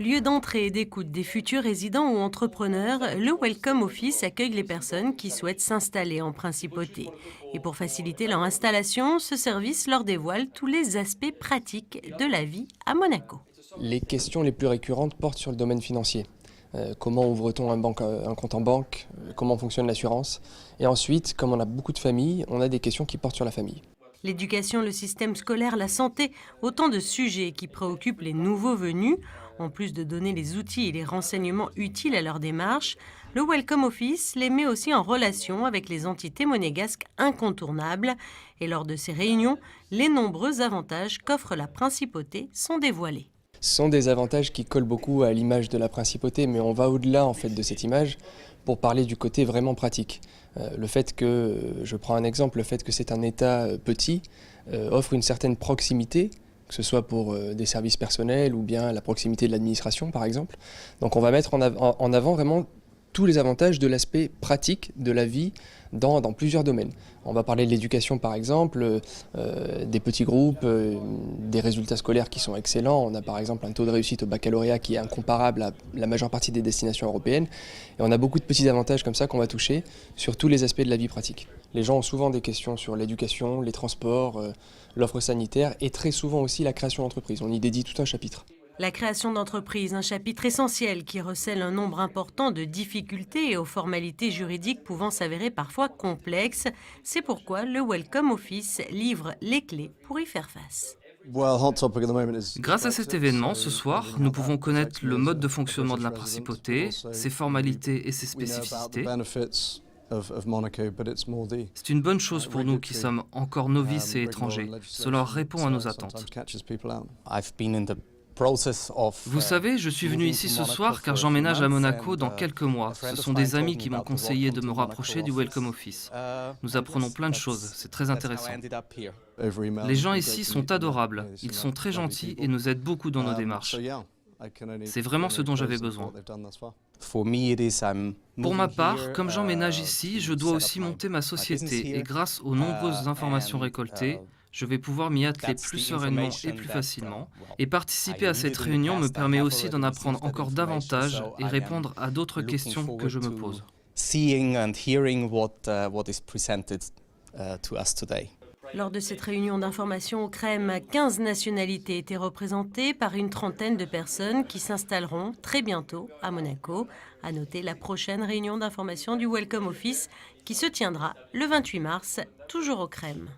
Lieu d'entrée et d'écoute des futurs résidents ou entrepreneurs, le Welcome Office accueille les personnes qui souhaitent s'installer en principauté. Et pour faciliter leur installation, ce service leur dévoile tous les aspects pratiques de la vie à Monaco. Les questions les plus récurrentes portent sur le domaine financier. Comment ouvre-t-on un compte en banque? Comment fonctionne l'assurance? Et ensuite, comme on a beaucoup de familles, on a des questions qui portent sur la famille. L'éducation, le système scolaire, la santé, autant de sujets qui préoccupent les nouveaux venus. En plus de donner les outils et les renseignements utiles à leur démarche, le Welcome Office les met aussi en relation avec les entités monégasques incontournables. Et lors de ces réunions, les nombreux avantages qu'offre la principauté sont dévoilés. Ce sont des avantages qui collent beaucoup à l'image de la principauté, mais on va au-delà en fait de cette image pour parler du côté vraiment pratique. Le fait que, je prends un exemple, le fait que c'est un État petit offre une certaine proximité, que ce soit pour des services personnels ou bien la proximité de l'administration par exemple. Donc on va mettre en avant vraiment tous les avantages de l'aspect pratique de la vie dans plusieurs domaines. On va parler de l'éducation par exemple, des petits groupes, des résultats scolaires qui sont excellents. On a par exemple un taux de réussite au baccalauréat qui est incomparable à la majeure partie des destinations européennes. Et on a beaucoup de petits avantages comme ça qu'on va toucher sur tous les aspects de la vie pratique. Les gens ont souvent des questions sur l'éducation, les transports, l'offre sanitaire et très souvent aussi la création d'entreprise. On y dédie tout un chapitre. La création d'entreprise, un chapitre essentiel qui recèle un nombre important de difficultés et aux formalités juridiques pouvant s'avérer parfois complexes. C'est pourquoi le Welcome Office livre les clés pour y faire face. Grâce à cet événement, ce soir, nous pouvons connaître le mode de fonctionnement de la principauté, ses formalités et ses spécificités. C'est une bonne chose pour nous qui sommes encore novices et étrangers. Cela répond à nos attentes. Vous savez, je suis venu ici ce soir car j'emménage à Monaco dans quelques mois. Ce sont des amis qui m'ont conseillé de me rapprocher du Welcome Office. Nous apprenons plein de choses, c'est très intéressant. Les gens ici sont adorables, ils sont très gentils et nous aident beaucoup dans nos démarches. C'est vraiment ce dont j'avais besoin. Pour ma part, comme j'emménage ici, je dois aussi monter ma société et grâce aux nombreuses informations récoltées, je vais pouvoir m'y atteler plus sereinement et plus facilement. Et participer à cette réunion me permet aussi d'en apprendre encore davantage et répondre à d'autres questions que je me pose. Lors de cette réunion d'information au CREM, 15 nationalités étaient représentées par une trentaine de personnes qui s'installeront très bientôt à Monaco. À noter la prochaine réunion d'information du Welcome Office qui se tiendra le 28 mars, toujours au CREM.